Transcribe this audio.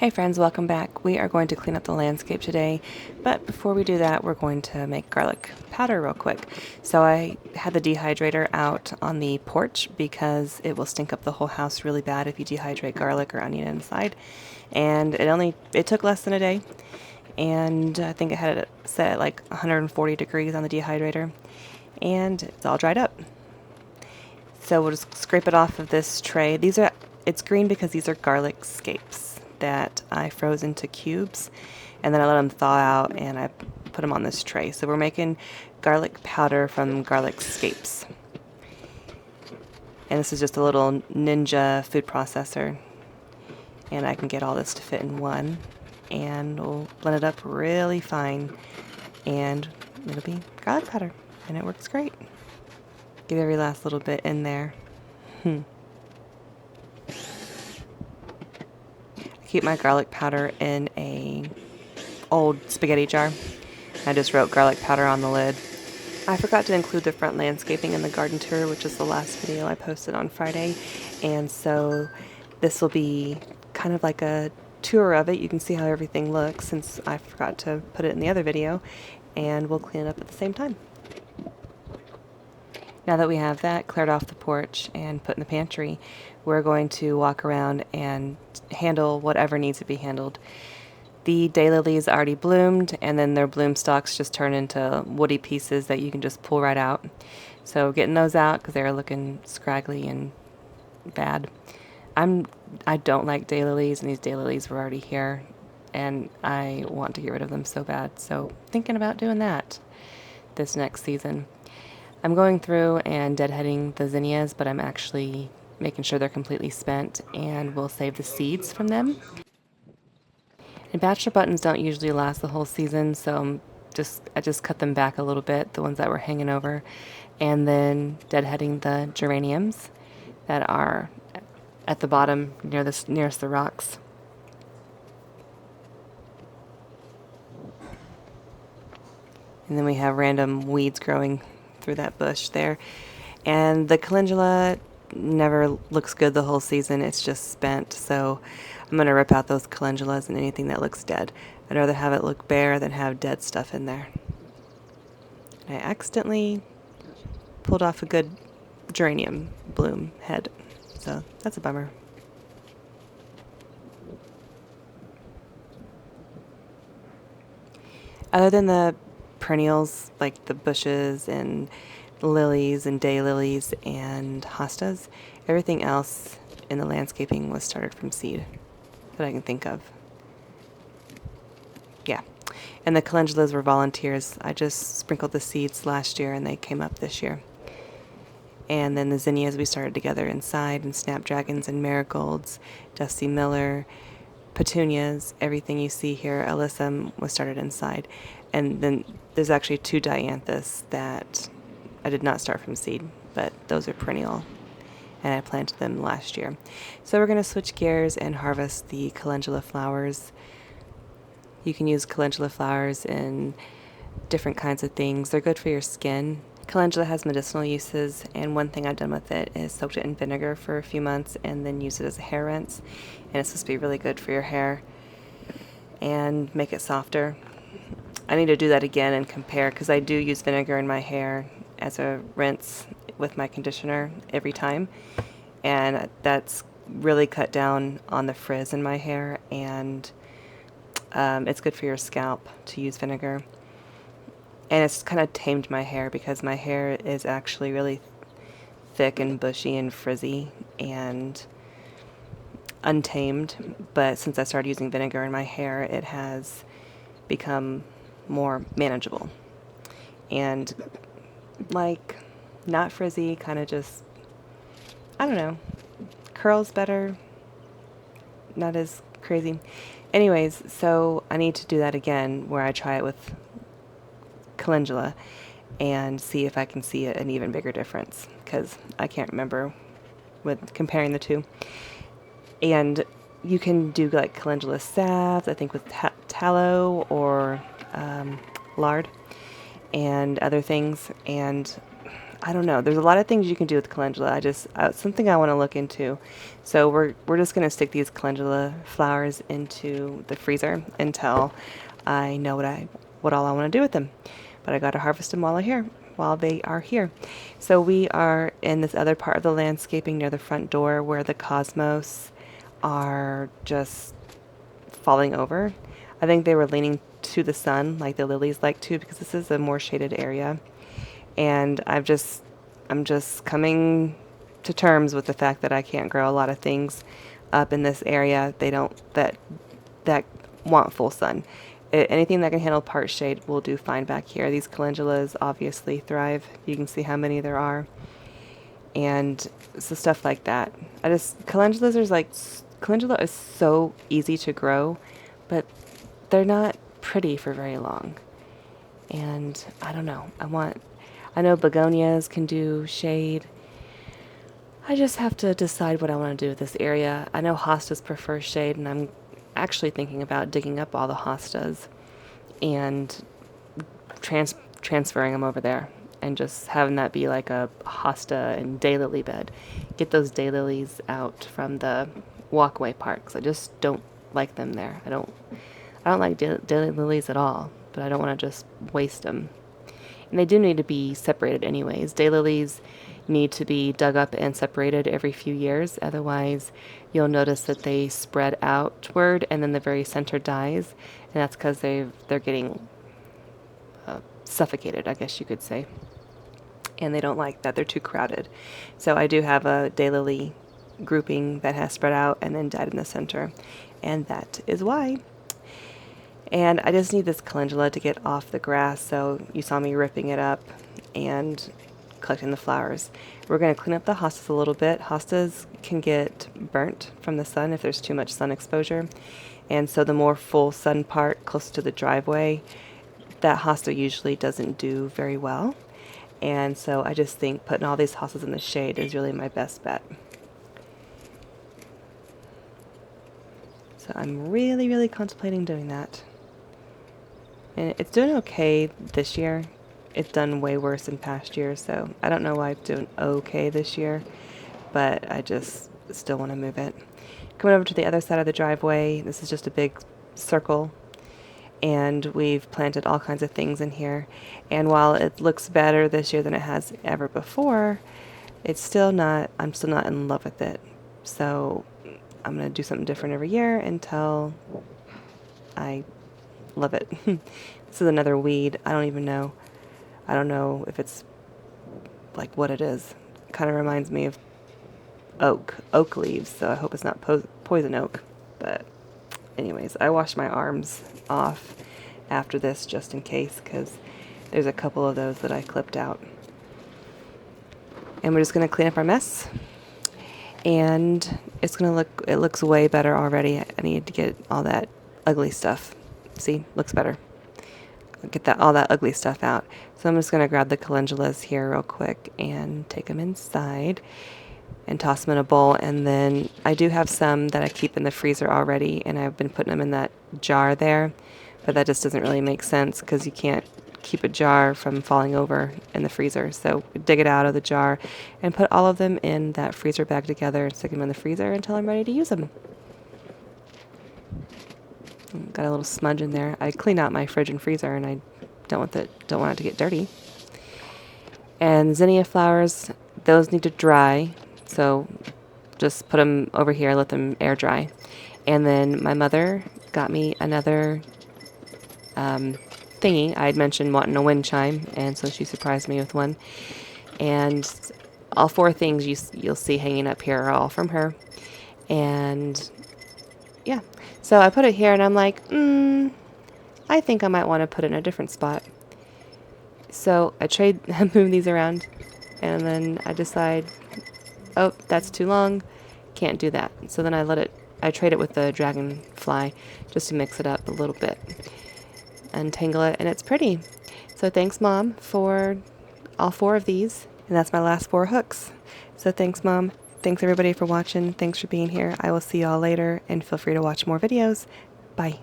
Hey friends, welcome back. We are going to clean up the landscape today, but before we do that, we're going to make garlic powder real quick. So I had the dehydrator out on the porch because it will stink up the whole house really bad if you dehydrate garlic or onion inside. And it took less than a day, and I think it had it set at like 140 degrees on the dehydrator, and it's all dried up. So we'll just scrape it off of this tray. It's green because these are garlic scapes that I froze into cubes, and then I let them thaw out and I put them on this tray. So we're making garlic powder from garlic scapes. And this is just a little Ninja food processor, and I can get all this to fit in one, and we'll blend it up really fine, and it'll be garlic powder, and it works great. Get every last little bit in there. Keep my garlic powder in a old spaghetti jar. I just wrote garlic powder on the lid. I forgot to include the front landscaping in the garden tour, which is the last video I posted on Friday, and so this will be kind of like a tour of it. You can see how everything looks since I forgot to put it in the other video, and we'll clean it up at the same time. Now that we have that cleared off the porch and put in the pantry, we're going to walk around and handle whatever needs to be handled. The daylilies already bloomed, and then their bloom stalks just turn into woody pieces that you can just pull right out. So getting those out because they're looking scraggly and bad. I don't like daylilies, and these daylilies were already here, and I want to get rid of them so bad. So thinking about doing that this next season. I'm going through and deadheading the zinnias, but I'm actually making sure they're completely spent, and we'll save the seeds from them. And bachelor buttons don't usually last the whole season, so I just cut them back a little bit, the ones that were hanging over, and then deadheading the geraniums that are at the bottom nearest the rocks. And then we have random weeds growing through that bush there. And the calendula never looks good the whole season. It's just spent. So I'm going to rip out those calendulas and anything that looks dead. I'd rather have it look bare than have dead stuff in there. And I accidentally pulled off a good geranium bloom head. So that's a bummer. Other than the perennials like the bushes and lilies and daylilies and hostas, everything else in the landscaping was started from seed that I can think of. Yeah, and the calendulas were volunteers. I just sprinkled the seeds last year and they came up this year. And then the zinnias we started together inside, and snapdragons and marigolds, Dusty Miller, petunias, everything you see here, alyssum, was started inside. And then there's actually 2 dianthus that I did not start from seed, but those are perennial, and I planted them last year. So we're going to switch gears and harvest the calendula flowers. You can use calendula flowers in different kinds of things. They're good for your skin. Calendula has medicinal uses, and one thing I've done with it is soaked it in vinegar for a few months and then use it as a hair rinse, and it's supposed to be really good for your hair and make it softer. I need to do that again and compare, because I do use vinegar in my hair as a rinse with my conditioner every time, and that's really cut down on the frizz in my hair, and it's good for your scalp to use vinegar. And it's kind of tamed my hair, because my hair is actually really thick and bushy and frizzy and untamed, but since I started using vinegar in my hair, it has become more manageable and like not frizzy, kind of just, I don't know, curls better, not as crazy. Anyways, so I need to do that again where I try it with calendula and see if I can see an even bigger difference, because I can't remember with comparing the two. And you can do like calendula salves, I think, with tallow or lard and other things, and I don't know. There's a lot of things you can do with calendula. Something I want to look into. So we're just gonna stick these calendula flowers into the freezer until I know what all I want to do with them. But I got to harvest them while they are here. So we are in this other part of the landscaping near the front door where the cosmos are just falling over. I think they were leaning to the sun like the lilies like to, because this is a more shaded area. And I'm just coming to terms with the fact that I can't grow a lot of things up in this area. They don't that want full sun. Anything that can handle part shade will do fine back here. These calendulas obviously thrive. You can see how many there are. And so stuff like that. Calendula is so easy to grow, but they're not pretty for very long. And I don't know. I know begonias can do shade. I just have to decide what I want to do with this area. I know hostas prefer shade, and I'm actually thinking about digging up all the hostas and transferring them over there and just having that be like a hosta and daylily bed. Get those daylilies out from the walkway part, 'cause I just don't like them there. I don't like daylilies at all, but I don't want to just waste them. And they do need to be separated anyways. Daylilies need to be dug up and separated every few years. Otherwise, you'll notice that they spread outward and then the very center dies. And that's because they're getting suffocated, I guess you could say. And they don't like that. They're too crowded. So I do have a daylily grouping that has spread out and then died in the center. And that is why. And I just need this calendula to get off the grass. So you saw me ripping it up and collecting the flowers. We're going to clean up the hostas a little bit. Hostas can get burnt from the sun if there's too much sun exposure. And so the more full sun part close to the driveway, that hosta usually doesn't do very well. And so I just think putting all these hostas in the shade is really my best bet. So I'm really, really contemplating doing that. And it's doing okay this year. It's done way worse in past years, so I don't know why it's doing okay this year, but I just still want to move it. Coming over to the other side of the driveway, this is just a big circle, and we've planted all kinds of things in here. And while it looks better this year than it has ever before, I'm still not in love with it. So I'm going to do something different every year until I love it. This is another weed. I don't know if it's like what it is. It kind of reminds me of oak leaves, so I hope it's not poison oak. But anyways, I washed my arms off after this just in case, because there's a couple of those that I clipped out. And we're just going to clean up our mess. And it looks way better already. I need to get all that ugly stuff. See, looks better. Get all that ugly stuff out. So I'm just going to grab the calendulas here real quick and take them inside and toss them in a bowl. And then I do have some that I keep in the freezer already, and I've been putting them in that jar there, but that just doesn't really make sense because you can't keep a jar from falling over in the freezer. So dig it out of the jar and put all of them in that freezer bag together and stick them in the freezer until I'm ready to use them. Got a little smudge in there. I cleaned out my fridge and freezer, and I don't want it to get dirty. And zinnia flowers, those need to dry, so just put them over here, let them air dry. And then my mother got me another thingy. I had mentioned wanting a wind chime, and so she surprised me with one. And all four things you'll see hanging up here are all from her. And yeah, so I put it here, and I'm like, I think I might want to put it in a different spot. So I move these around, and then I decide, oh, that's too long, can't do that. So then I trade it with the dragonfly just to mix it up a little bit, untangle it, and it's pretty. So thanks, Mom, for all four of these, and that's my last 4 hooks. So thanks, Mom. Thanks, everybody, for watching. Thanks for being here. I will see y'all later, and feel free to watch more videos. Bye.